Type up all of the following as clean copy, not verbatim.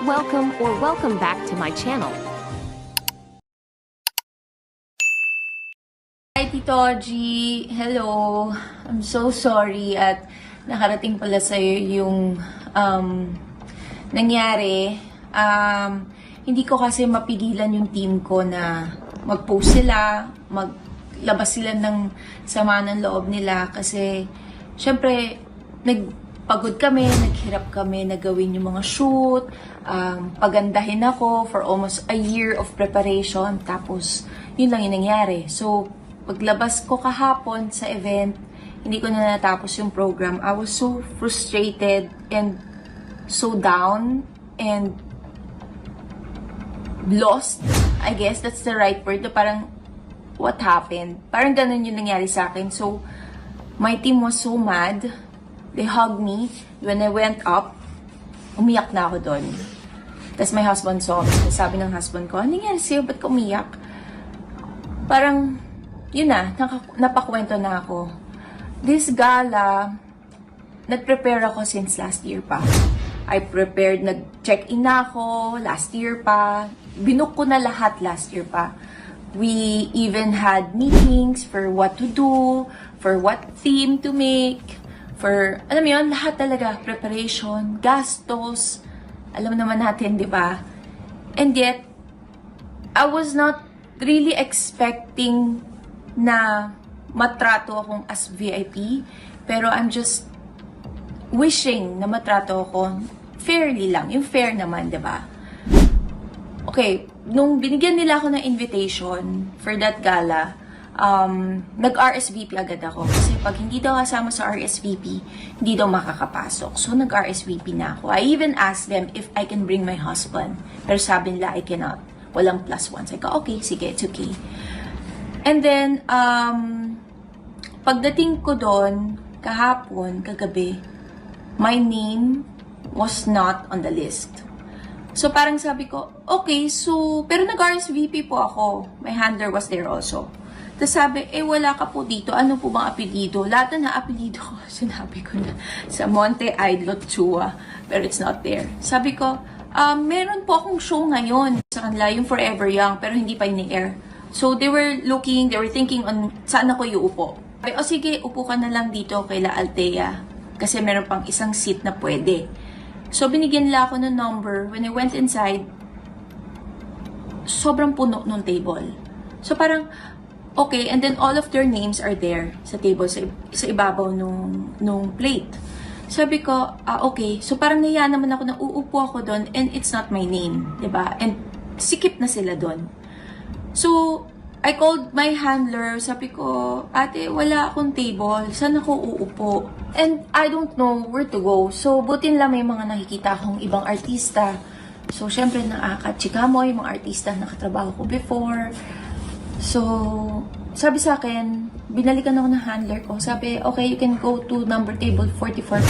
Welcome back to my channel. Hi, Tito G. Hello. I'm so sorry at nakarating pala sa'yo yung nangyari. Hindi ko kasi mapigilan yung team ko na mag-post sila, maglabas sila ng sama ng loob nila kasi syempre nagpagod kami, naghirap kami na gawin yung mga shoot, pagandahin ako for almost a year of preparation, tapos yun lang yung nangyari. So, paglabas ko kahapon sa event, hindi ko na natapos yung program. I was so frustrated and so down and lost. I guess that's the right word. Parang, what happened? Parang ganun yung nangyari sa akin. So, my team was so mad. They hugged me. When I went up, umiyak na ako doon. Tapos my husband saw me. Sabi ng husband ko, ano nangyari sa'yo? Ba't ka umiyak? Parang, yun na, napakwento na ako. This gala, nag-prepare ako since last year pa. I prepared, nag-check-in na ako last year pa. Binook ko na lahat last year pa. We even had meetings for what to do, for what theme to make, for, alam mo yun, lahat talaga, preparation, gastos, alam naman natin, di ba? And yet, I was not really expecting na matrato akong as VIP, pero I'm just wishing na matrato ako fairly lang, yung fair naman, di ba? Okay, nung binigyan nila ako ng invitation for that gala, nag-RSVP agad ako. Kasi pag hindi daw kasama sa RSVP, hindi daw makakapasok. So, nag-RSVP na ako. I even asked them if I can bring my husband. Pero sabi nila, I cannot. Walang plus one. So, okay, sige, it's okay. And then, pagdating ko doon, kahapon, kagabi, my name was not on the list. So, parang sabi ko, okay, so, pero nag-RSVP po ako. My handler was there also. Tapos sabi, wala ka po dito. Ano po bang apelido? Lahat na apelido ko, sinabi ko na sa Monte Idlot Chua. Pero it's not there. Sabi ko, meron po akong show ngayon sa kanila, yung Forever Young, pero hindi pa in-air. So, they were thinking on saan ako iuupo. Sabi, sige, upo ka na lang dito kay La Altea. Kasi meron pang isang seat na pwede. So, binigyan nila ako ng number. When I went inside, sobrang puno nung table. So, parang, okay, and then all of their names are there sa table, sa ibabaw nung plate. Sabi ko, okay. So, parang nahiya naman ako na uupo ako doon and it's not my name, diba? And sikip na sila doon. So, I called my handler. Sabi ko, ate, wala akong table. Saan ako uupo? And I don't know where to go. So, buti lang may mga nakikita akong ibang artista. So, syempre, nakakachika mo yung mga artista na nakatrabaho ko before. So, sabi sa akin, binalikan ako ng handler ko. Sabi, okay, you can go to number table 44,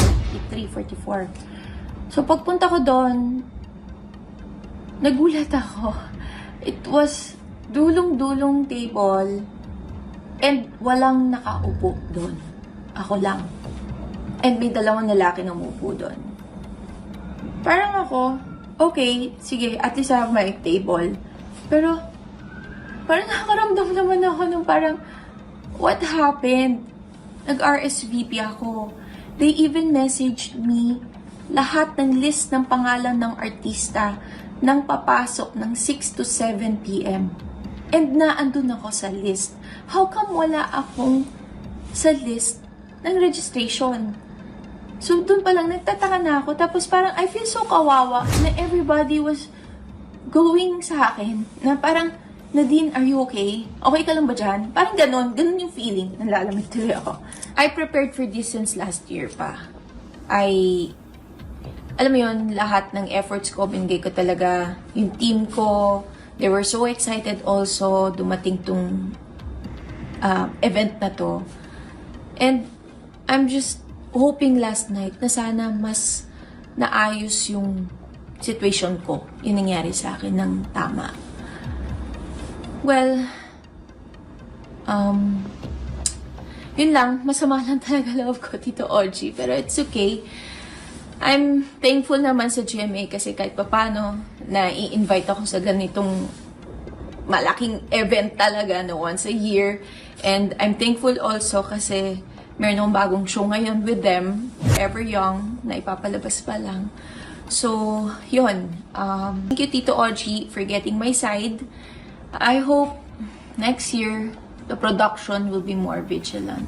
43, 44. So, pagpunta ko doon, nagulat ako. It was dulong-dulong table and walang nakaupo doon. Ako lang. And may dalawang lalaki na umupo doon. Parang ako, okay, sige, at least I have my table. Pero, parang nakakaramdam naman ako ng parang, what happened? Nag-RSVP ako. They even messaged me lahat ng list ng pangalan ng artista nang papasok ng 6 to 7 p.m. And naandun ako sa list. How come wala akong sa list ng registration? So, dun pa lang, nagtataka na ako. Tapos parang, I feel so kawawa na everybody was going sa akin. Na parang, Nadine, are you okay? Okay ka lang ba dyan? Parang ganun yung feeling. Nalalamig tuloy ako. I prepared for this since last year pa. Alam mo yun, lahat ng efforts ko, binigay ko talaga yung team ko. They were so excited also dumating tong event na to. And I'm just hoping last night na sana mas naayos yung situation ko. Yung nangyari sa akin ng tama. Well, yun lang. Masama lang talaga love ko, Tito OG. Pero it's okay. I'm thankful naman sa GMA kasi kahit papano na i-invite ako sa ganitong malaking event talaga no, once a year. And I'm thankful also kasi meron akong bagong show ngayon with them, Ever Young, na ipapalabas pa lang. So, yun. Thank you, Tito Oji, for getting my side. I hope next year, the production will be more vigilant.